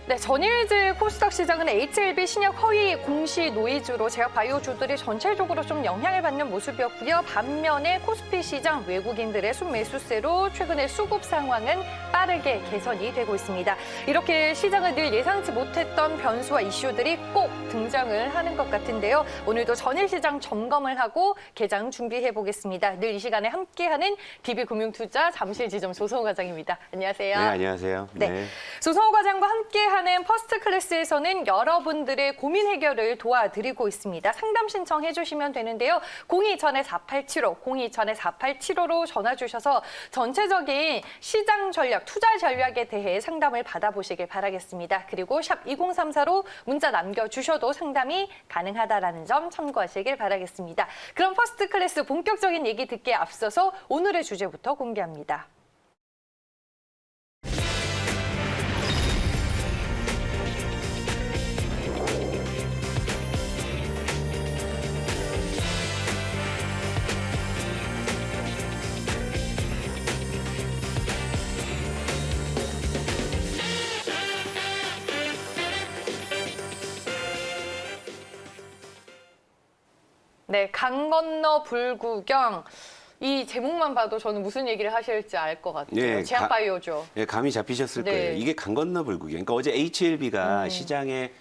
네, 전일제 코스닥 시장은 HLB 신약 허위 공시 노이즈로 제약 바이오주들이 전체적으로 좀 영향을 받는 모습이었고요. 반면에 코스피 시장 외국인들의 순매수세로 최근에 수급 상황은 빠르게 개선이 되고 있습니다. 이렇게 시장은 늘 예상치 못했던 변수와 이슈들이 꼭 등장을 하는 것 같은데요. 오늘도 전일 시장 점검을 하고 개장 준비해 보겠습니다. 늘 이 시간에 함께하는 DB금융투자 잠실지점 조성호 과장입니다. 안녕하세요. 네, 안녕하세요. 네. 조성호 과장과 함께하는 퍼스트 클래스에서는 여러분들의 고민 해결을 도와드리고 있습니다. 상담 신청해 주시면 되는데요. 02-2487-45, 02-2487-45로 전화 주셔서 전체적인 시장 전략, 투자 전략에 대해 상담을 받아보시길 바라겠습니다. 그리고 샵 2034로 문자 남겨주셔도 상담이 가능하다라는 점 참고하시길 바라겠습니다. 그럼 퍼스트 클래스 본격적인 얘기 듣기에 앞서서 오늘의 주제부터 공개합니다. 네, 강 건너 불구경. 이 제목만 봐도 저는 무슨 얘기를 하실지 알 것 같아요. 네, 제약바이오죠. 네, 감이 잡히셨을 네. 거예요. 이게 강 건너 불구경. 그러니까 어제 HLB가 시장에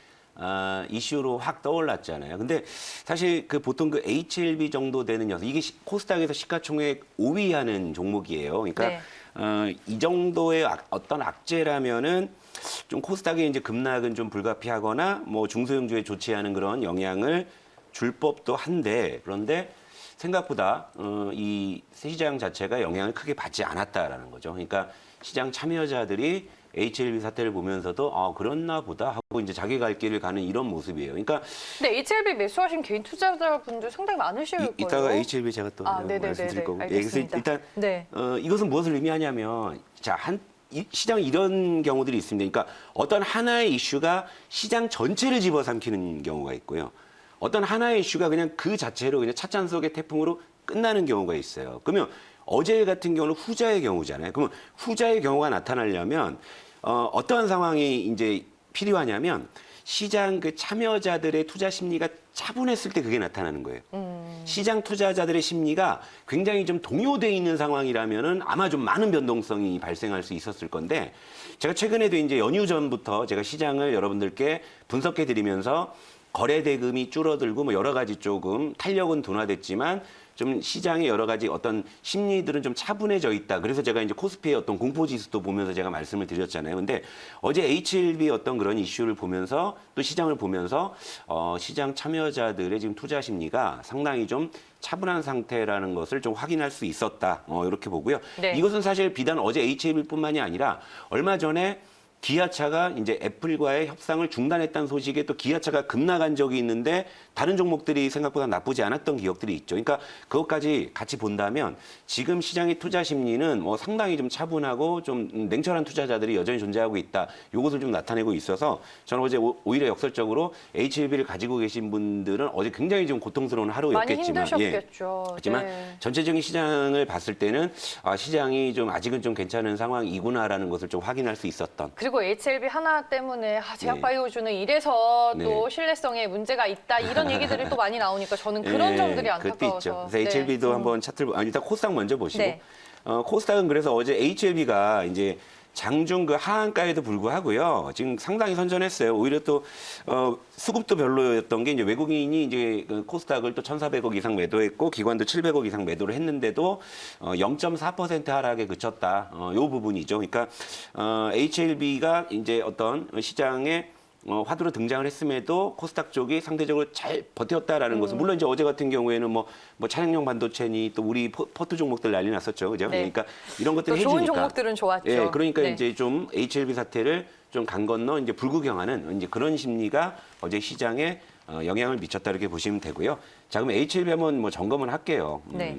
이슈로 확 떠올랐잖아요. 근데 사실 그 보통 그 HLB 정도 되는 녀석, 이게 코스닥에서 시가총액 5위 하는 종목이에요. 그러니까 네. 이 정도의 어떤 악재라면은 좀 코스닥의 이제 급락은 좀 불가피하거나 뭐 중소형주에 좋지 않은 그런 영향을 줄 법도 한데, 그런데 생각보다 이 시장 자체가 영향을 크게 받지 않았다라는 거죠. 그러니까 시장 참여자들이 HLB 사태를 보면서도 그렇나 보다 하고 이제 자기 갈 길을 가는 이런 모습이에요. 그러니까 근데 HLB 매수하신 개인 투자자분들 상당히 많으실 거예요. 이따가 HLB 제가 또 말씀드릴 거고. 그래서 일단 네. 이것은 무엇을 의미하냐면 시장 이런 경우들이 있습니다. 그러니까 어떤 하나의 이슈가 시장 전체를 집어삼키는 경우가 있고요. 어떤 하나의 이슈가 그냥 그 자체로 그냥 찻잔 속의 태풍으로 끝나는 경우가 있어요. 그러면 어제 같은 경우는 후자의 경우잖아요. 그러면 후자의 경우가 나타나려면 어떠한 상황이 이제 필요하냐면 시장 그 참여자들의 투자 심리가 차분했을 때 그게 나타나는 거예요. 시장 투자자들의 심리가 굉장히 좀 동요돼 있는 상황이라면은 아마 좀 많은 변동성이 발생할 수 있었을 건데, 제가 최근에도 이제 연휴 전부터 제가 시장을 여러분들께 분석해 드리면서 거래 대금이 줄어들고 뭐 여러 가지 조금 탄력은 둔화됐지만 좀 시장의 여러 가지 어떤 심리들은 좀 차분해져 있다. 그래서 제가 이제 코스피의 어떤 공포 지수도 보면서 제가 말씀을 드렸잖아요. 근데 어제 HLB 어떤 그런 이슈를 보면서 또 시장을 보면서 시장 참여자들의 지금 투자 심리가 상당히 좀 차분한 상태라는 것을 좀 확인할 수 있었다. 이렇게 보고요. 네. 이것은 사실 비단 어제 HLB뿐만이 아니라 얼마 전에 기아차가 이제 애플과의 협상을 중단했다는 소식에 또 기아차가 급락한 적이 있는데 다른 종목들이 생각보다 나쁘지 않았던 기업들이 있죠. 그러니까 그것까지 같이 본다면 지금 시장의 투자 심리는 뭐 상당히 좀 차분하고 좀 냉철한 투자자들이 여전히 존재하고 있다. 이것을 좀 나타내고 있어서 저는 어제 오히려 역설적으로 HLB를 가지고 계신 분들은 어제 굉장히 좀 고통스러운 하루였겠지만, 많이 힘드셨겠죠. 하지만 네. 전체적인 시장을 봤을 때는 시장이 좀 아직은 좀 괜찮은 상황이구나라는 것을 좀 확인할 수 있었던. 그리고 HLB 하나 때문에 제약바이오주는 이래서 또 네. 신뢰성에 문제가 있다 이런 얘기들이 또 많이 나오니까 저는 그런 점들이 그것도 안타까워서. 있죠. 그래서 HLB도 한번 차트를 일단 코스닥 먼저 보시고 네. 코스닥은 그래서 어제 HLB가 이제 장중 그 하한가에도 불구하고요. 지금 상당히 선전했어요. 오히려 또 수급도 별로였던 게 이제 외국인이 이제 그 코스닥을 또 1,400억 이상 매도했고 기관도 700억 이상 매도를 했는데도 0.4% 하락에 그쳤다. 요 부분이죠. 그러니까 HLB가 이제 어떤 시장에 화두로 등장을 했음에도 코스닥 쪽이 상대적으로 잘 버텼다라는 것은, 물론 이제 어제 같은 경우에는 뭐 차량용 반도체니 또 우리 포트 종목들 난리 났었죠, 그죠? 네. 그러니까 이런 것들이 또 좋은 해주니까. 종목들은 좋았죠. 예, 그러니까 네. 이제 좀 HLB 사태를 좀 강 건너 이제 불구경하는 이제 그런 심리가 어제 시장에 영향을 미쳤다 이렇게 보시면 되고요. 자, 그럼 HLB 한번 뭐 점검을 할게요. 네.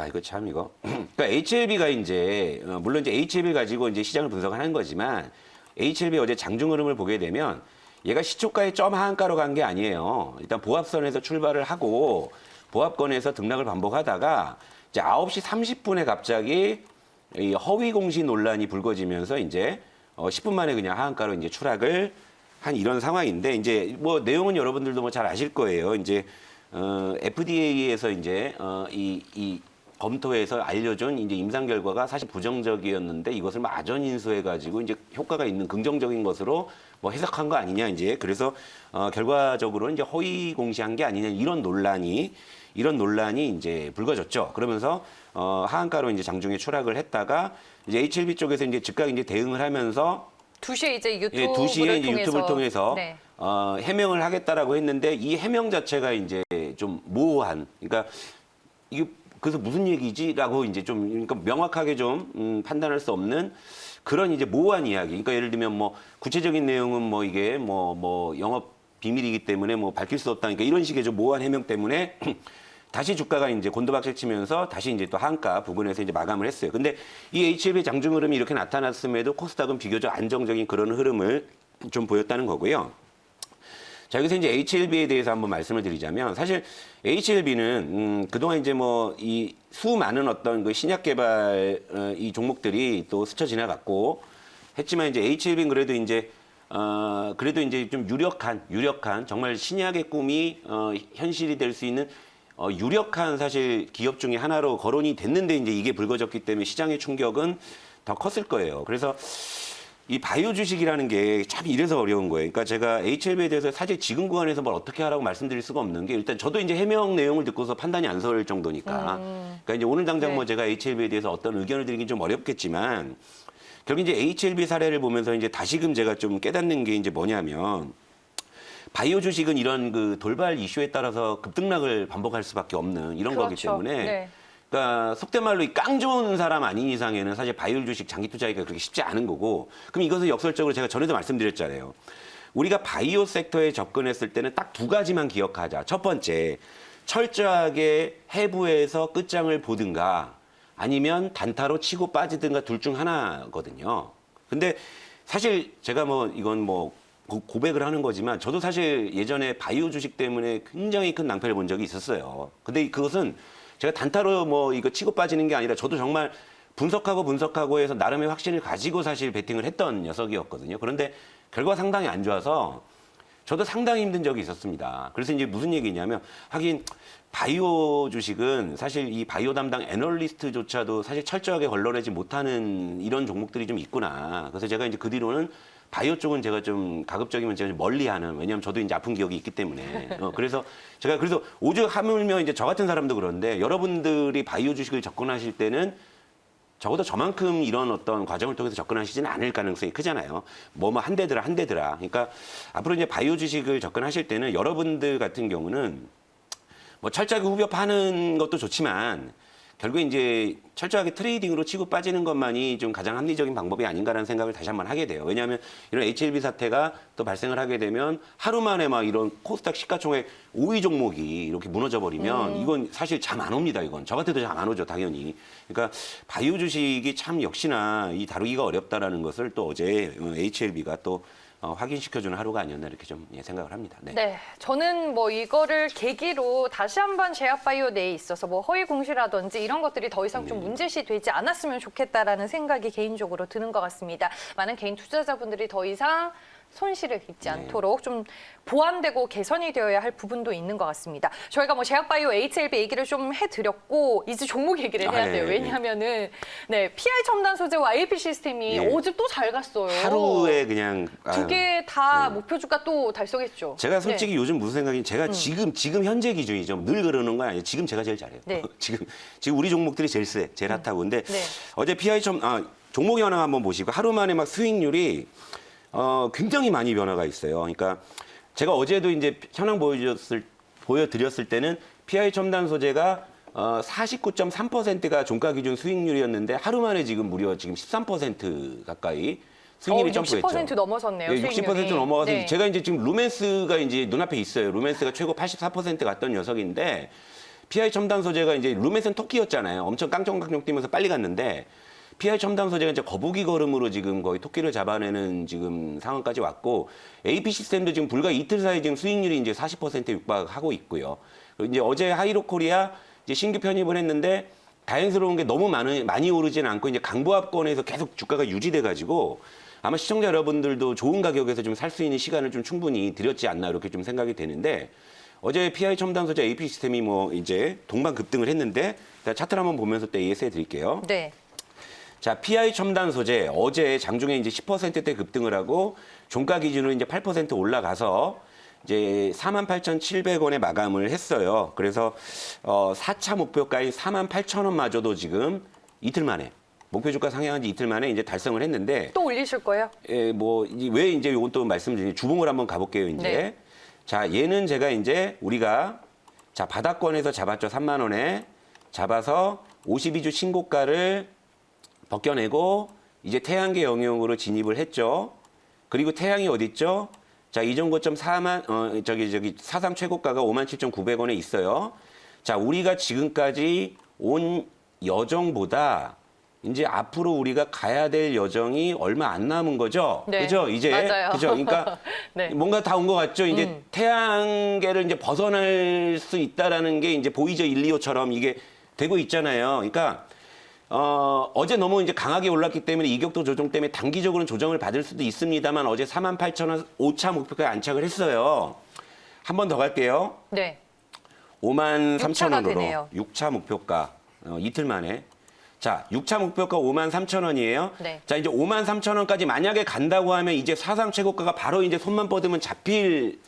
이거 참 이거. 그러니까 HLB가 이제 물론 이제 HLB 가지고 이제 시장을 분석하는 거지만. HLB 어제 장중 흐름을 보게 되면 얘가 시초가의 점 하한가로 간 게 아니에요. 일단 보합선에서 출발을 하고 보합권에서 등락을 반복하다가 이제 9시 30분에 갑자기 이 허위 공시 논란이 불거지면서 이제 10분 만에 그냥 하한가로 이제 추락을 한 이런 상황인데 이제 뭐 내용은 여러분들도 뭐 잘 아실 거예요. 이제 FDA에서 이제 이 검토해서 알려준 이제 임상 결과가 사실 부정적이었는데 이것을 뭐 아전 인수해가지고 이제 효과가 있는 긍정적인 것으로 뭐 해석한 거 아니냐 이제 그래서 결과적으로 이제 허위 공시한 게 아니냐 이런 논란이 이제 불거졌죠. 그러면서 하한가로 이제 장중에 추락을 했다가 이제 HLB 쪽에서 이제 즉각 이제 대응을 하면서 2시에 이제 예, 2시에 이제 유튜브를 통해서 네. 해명을 하겠다라고 했는데 이 해명 자체가 이제 좀 모호한 그러니까 이게 그래서 무슨 얘기지라고 이제 좀 그러니까 명확하게 좀 판단할 수 없는 그런 이제 모호한 이야기. 그러니까 예를 들면 뭐 구체적인 내용은 뭐 이게 뭐 영업 비밀이기 때문에 뭐 밝힐 수 없다. 그러니까 이런 식의 좀 모호한 해명 때문에 다시 주가가 이제 곤두박질 치면서 다시 이제 또 한가 부분에서 이제 마감을 했어요. 근데 이 HLB 장중 흐름이 이렇게 나타났음에도 코스닥은 비교적 안정적인 그런 흐름을 좀 보였다는 거고요. 자, 여기서 이제 HLB에 대해서 한번 말씀을 드리자면 사실 HLB는 그동안 이제 뭐 이 수많은 어떤 그 신약 개발 이 종목들이 또 스쳐 지나갔고 했지만 이제 HLB는 그래도 이제 좀 유력한 정말 신약의 꿈이 현실이 될 수 있는 유력한 사실 기업 중에 하나로 거론이 됐는데 이제 이게 불거졌기 때문에 시장의 충격은 더 컸을 거예요. 그래서 이 바이오 주식이라는 게 참 이래서 어려운 거예요. 그러니까 제가 HLB에 대해서 사실 지금 구간에서 뭘 어떻게 하라고 말씀드릴 수가 없는 게 일단 저도 이제 해명 내용을 듣고서 판단이 안 설 정도니까. 그러니까 이제 오늘 당장 뭐 제가 HLB에 대해서 어떤 의견을 드리긴 좀 어렵겠지만 결국 이제 HLB 사례를 보면서 이제 다시금 제가 좀 깨닫는 게 이제 뭐냐면 바이오 주식은 이런 그 돌발 이슈에 따라서 급등락을 반복할 수밖에 없는 이런 거기 그렇죠. 때문에 네. 그러니까 속된 말로 이 깡 좋은 사람 아닌 이상에는 사실 바이오 주식 장기 투자하기가 그렇게 쉽지 않은 거고 그럼 이것은 역설적으로 제가 전에도 말씀드렸잖아요. 우리가 바이오 섹터에 접근했을 때는 딱 두 가지만 기억하자. 첫 번째, 철저하게 해부에서 끝장을 보든가 아니면 단타로 치고 빠지든가 둘 중 하나거든요. 근데 사실 제가 뭐 이건 뭐 고백을 하는 거지만 저도 사실 예전에 바이오 주식 때문에 굉장히 큰 낭패를 본 적이 있었어요. 근데 그것은 제가 단타로 뭐 이거 치고 빠지는 게 아니라 저도 정말 분석하고 해서 나름의 확신을 가지고 사실 베팅을 했던 녀석이었거든요. 그런데 결과가 상당히 안 좋아서 저도 상당히 힘든 적이 있었습니다. 그래서 이제 무슨 얘기냐면 하긴 바이오 주식은 사실 이 바이오 담당 애널리스트조차도 사실 철저하게 걸러내지 못하는 이런 종목들이 좀 있구나. 그래서 제가 이제 그 뒤로는 바이오 쪽은 제가 좀 가급적이면 제가 좀 멀리하는 왜냐하면 저도 이제 아픈 기억이 있기 때문에 그래서 제가 그래서 오죽 하물며 이제 저 같은 사람도 그런데 여러분들이 바이오 주식을 접근하실 때는 적어도 저만큼 이런 어떤 과정을 통해서 접근하시지는 않을 가능성이 크잖아요. 뭐 한 대더라. 그러니까 앞으로 이제 바이오 주식을 접근하실 때는 여러분들 같은 경우는 뭐 철저하게 후벼 파는 것도 좋지만 결국에 이제 철저하게 트레이딩으로 치고 빠지는 것만이 좀 가장 합리적인 방법이 아닌가라는 생각을 다시 한번 하게 돼요. 왜냐하면 이런 HLB 사태가 또 발생을 하게 되면 하루 만에 막 이런 코스닥 시가총액 5위 종목이 이렇게 무너져 버리면 이건 사실 잠 안 옵니다. 이건 저 같아도 잠 안 오죠, 당연히. 그러니까 바이오 주식이 참 역시나 이 다루기가 어렵다라는 것을 또 어제 HLB가 또 확인시켜주는 하루가 아니었나 이렇게 좀 생각을 합니다. 네. 네, 저는 뭐 이거를 계기로 다시 한번 제약바이오 내에 있어서 뭐 허위 공시라든지 이런 것들이 더 이상 좀 문제시 되지 않았으면 좋겠다라는 생각이 개인적으로 드는 것 같습니다. 많은 개인 투자자분들이 더 이상 손실을 입지 않도록 좀 보완되고 개선이 되어야 할 부분도 있는 것 같습니다. 저희가 뭐 제약바이오 HLB 얘기를 좀 해드렸고 이제 종목 얘기를 해야 돼요. 왜냐하면은 PI 첨단 소재와 AP 시스템이 어제 또 잘 갔어요. 하루에 그냥 두 개 다 목표 주가 또 달성했죠. 제가 솔직히 요즘 무슨 생각이 제가 지금 현재 기준이죠. 늘 그러는 건 아니에요. 지금 제가 제일 잘해요. 네. 지금 우리 종목들이 제일 세, 제일 핫하고 근데 어제 PI 종목 현황 한번 보시고 하루 만에 막 수익률이 굉장히 많이 변화가 있어요. 그러니까 제가 어제도 이제 현황 보여드렸을 때는 PI 첨단 소재가 49.3%가 종가 기준 수익률이었는데 하루 만에 지금 무려 지금 13% 가까이 수익률이 점프했죠. 60% 넘어섰네요. 네, 60% 넘어가서 네. 제가 이제 지금 루멘스가 이제 눈앞에 있어요. 루멘스가 최고 84% 갔던 녀석인데 PI 첨단 소재가 이제 루멘스는 토끼였잖아요. 엄청 깡총깡총 뛰면서 빨리 갔는데 PI 첨단 소재가 이제 거북이 걸음으로 지금 거의 토끼를 잡아내는 지금 상황까지 왔고 AP 시스템도 지금 불과 이틀 사이에 지금 수익률이 이제 40%에 육박하고 있고요. 그리고 이제 어제 하이로코리아 이제 신규 편입을 했는데 다행스러운 게 너무 많이 오르지는 않고 이제 강보합권에서 계속 주가가 유지돼 가지고 아마 시청자 여러분들도 좋은 가격에서 좀 살 수 있는 시간을 좀 충분히 드렸지 않나 이렇게 좀 생각이 되는데 어제 PI 첨단 소재 AP 시스템이 뭐 이제 동반 급등을 했는데 차트를 한번 보면서 또 AS 해드릴게요. 네. 자, PI 첨단 소재 어제 장중에 이제 10%대 급등을 하고 종가 기준으로 이제 8% 올라가서 이제 48,700원에 마감을 했어요. 그래서 4차 목표가인 48,000원마저도 지금 이틀 만에 목표 주가 상향한 지 이틀 만에 이제 달성을 했는데 또 올리실 거예요? 예, 뭐 왜 이제 이건 또 말씀드리니 주봉을 한번 가볼게요. 이제 네. 자, 얘는 제가 이제 우리가 자 바닥권에서 잡았죠. 3만 원에 잡아서 52주 신고가를 벗겨내고 이제 태양계 영역으로 진입을 했죠. 그리고 태양이 어디 있죠? 자, 이전 고점 4만 저기 사상 최고가가 57,900원에 있어요. 자, 우리가 지금까지 온 여정보다 이제 앞으로 우리가 가야 될 여정이 얼마 안 남은 거죠. 네, 그죠? 이제 맞아요. 그죠? 그러니까 네. 뭔가 다 온 것 같죠. 이제 태양계를 이제 벗어날 수 있다라는 게 이제 보이저 1, 2호처럼 이게 되고 있잖아요. 그러니까 어제 너무 이제 강하게 올랐기 때문에 이격도 조정 때문에 단기적으로는 조정을 받을 수도 있습니다만 어제 48,000원 5차 목표가에 안착을 했어요. 한 번 더 갈게요. 네. 53,000원으로 되네요. 6차 목표가 이틀 만에. 자, 6차 목표가 53,000원이에요. 네. 자, 이제 53,000원까지 만약에 간다고 하면 이제 사상 최고가가 바로 이제 손만 뻗으면 잡힐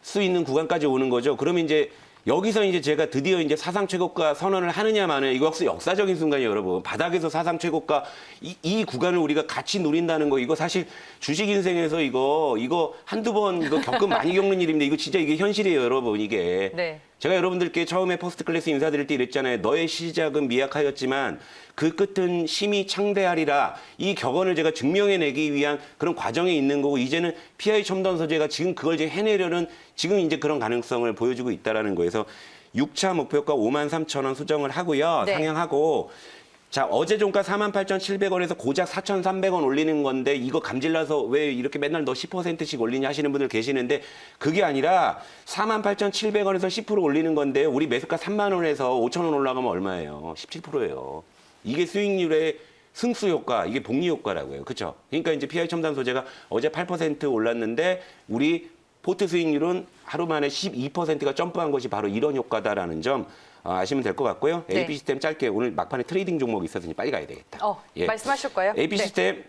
수 있는 구간까지 오는 거죠. 그러면 이제 여기서 이제 제가 드디어 이제 사상 최고가 선언을 하느냐 마느냐 이거 역시 역사적인 순간이에요, 여러분. 바닥에서 사상 최고가 이 구간을 우리가 같이 누린다는 거 이거 사실 주식 인생에서 이거 한두 번 이거 많이 겪는 일인데 이거 진짜 이게 현실이에요, 여러분. 이게. 네. 제가 여러분들께 처음에 퍼스트 클래스 인사드릴 때 이랬잖아요. 너의 시작은 미약하였지만 그 끝은 심히 창대하리라. 이 격언을 제가 증명해내기 위한 그런 과정에 있는 거고 이제는 PI 첨단 소재가 지금 그걸 이제 해내려는 지금 이제 그런 가능성을 보여주고 있다라는 거에서 6차 목표가 53,000원 수정을 하고요. 네. 상향하고 자, 어제 종가 48,700원에서 고작 4,300원 올리는 건데 이거 감질나서 왜 이렇게 맨날 너 10%씩 올리냐 하시는 분들 계시는데 그게 아니라 48,700원에서 10% 올리는 건데 우리 매수가 3만 원에서 5,000원 올라가면 얼마예요? 17%예요. 이게 수익률의 승수 효과, 이게 복리 효과라고요. 그렇죠? 그러니까 이제 PI 첨단 소재가 어제 8% 올랐는데 우리 포트 수익률은 하루 만에 12%가 점프한 것이 바로 이런 효과다라는 점 아시면 될 것 같고요. 네. AP 시스템 짧게 오늘 막판에 트레이딩 종목이 있어서니 빨리 가야 되겠다. 예. 말씀하실 거예요? AP 네. 시스템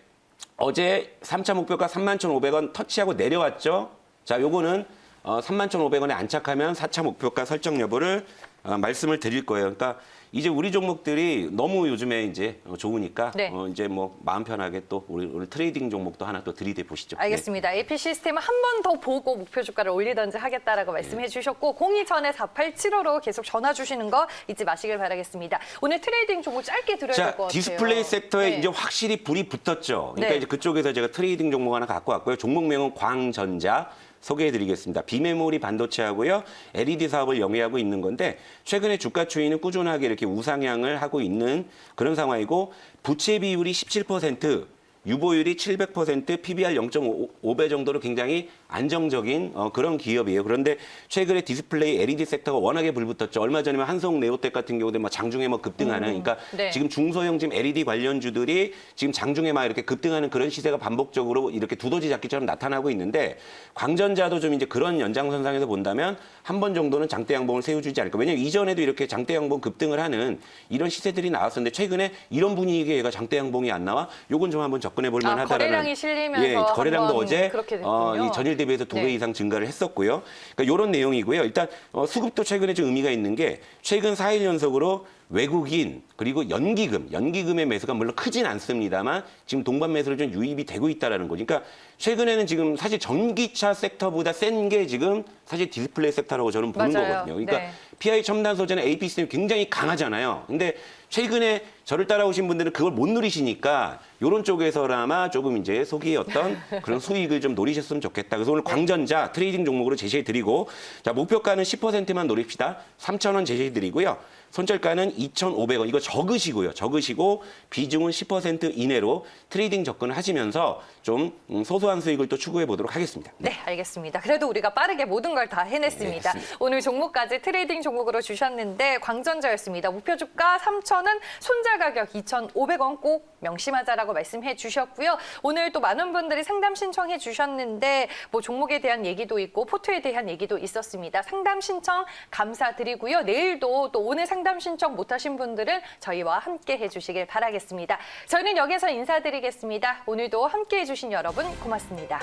어제 3차 목표가 31,500원 터치하고 내려왔죠. 자, 요거는 31,500원에 안착하면 4차 목표가 설정 여부를 말씀을 드릴 거예요. 그러니까 이제 우리 종목들이 너무 요즘에 이제 좋으니까 네. 이제 뭐 마음 편하게 또 우리 오늘 트레이딩 종목도 하나 또 들이대 보시죠. 알겠습니다. AP 시스템은 한 번 더 보고 목표 주가를 올리든지 하겠다라고 말씀해 주셨고 02전에 4875로 계속 전화 주시는 거 잊지 마시길 바라겠습니다. 오늘 트레이딩 종목 짧게 드려야 될 것 자, 같아요. 디스플레이 섹터에 네. 이제 확실히 불이 붙었죠. 그러니까 네. 이제 그쪽에서 제가 트레이딩 종목 하나 갖고 왔고요. 종목명은 광전자. 소개해드리겠습니다. 비메모리 반도체하고요. LED 사업을 영위하고 있는 건데 최근에 주가 추이는 꾸준하게 이렇게 우상향을 하고 있는 그런 상황이고 부채 비율이 17%, 유보율이 700%, PBR 0.5배 정도로 굉장히 안정적인 그런 기업이에요. 그런데 최근에 디스플레이 LED 섹터가 워낙에 불붙었죠. 얼마 전에 한성 네오텍 같은 경우도 막 장중에 뭐 급등하는, 그러니까 네. 지금 중소형 지금 LED 관련주들이 지금 장중에 막 이렇게 급등하는 그런 시세가 반복적으로 이렇게 두더지 잡기처럼 나타나고 있는데 광전자도 좀 이제 그런 연장선상에서 본다면 한 번 정도는 장대 양봉을 세워주지 않을까. 왜냐하면 이전에도 이렇게 장대 양봉 급등을 하는 이런 시세들이 나왔었는데 최근에 이런 분위기에 얘가 장대 양봉이 안 나와. 요건 좀 한번 접근해 볼 만하다라는. 거래량이 실리면서 예, 거래량도 한번 어제 그렇게 됐군요. 이 전일 대비해서 2배 네. 이상 증가를 했었고요. 그러니까 이런 내용이고요. 일단 수급도 최근에 좀 의미가 있는 게 최근 4일 연속으로 외국인 그리고 연기금의 매수가 물론 크진 않습니다만 지금 동반 매수로 좀 유입이 되고 있다라는 거죠. 그러니까 최근에는 지금 사실 전기차 섹터보다 센 게 지금 사실 디스플레이 섹터라고 저는 보는 맞아요. 거거든요. 그러니까 네. PI 첨단 소재는 AP 시스템이 굉장히 강하잖아요. 근데 최근에 저를 따라오신 분들은 그걸 못 누리시니까 이런 쪽에서라마 조금 이제 소기의 어떤 그런 수익을 좀 노리셨으면 좋겠다. 그래서 오늘 광전자 트레이딩 종목으로 제시해 드리고 자, 목표가는 10%만 노립시다. 3,000원 제시해 드리고요. 손절가는 2,500원. 이거 적으시고요. 적으시고 비중은 10% 이내로 트레이딩 접근을 하시면서 좀 소소한 수익을 또 추구해 보도록 하겠습니다. 네, 알겠습니다. 그래도 우리가 빠르게 모든 걸 다 해냈습니다. 네, 오늘 종목까지 트레이딩 종목으로 주셨는데 광전자였습니다. 목표 주가 3,000원, 손절 가격 2,500원 꼭 명심하자라고 말씀해 주셨고요. 오늘 또 많은 분들이 상담 신청해 주셨는데 뭐 종목에 대한 얘기도 있고 포트에 대한 얘기도 있었습니다. 상담 신청 감사드리고요. 내일도 또 오늘 상담 신청 못하신 분들은 저희와 함께 해주시길 바라겠습니다. 저희는 여기서 인사드리겠습니다. 오늘도 함께 해주신 여러분 고맙습니다.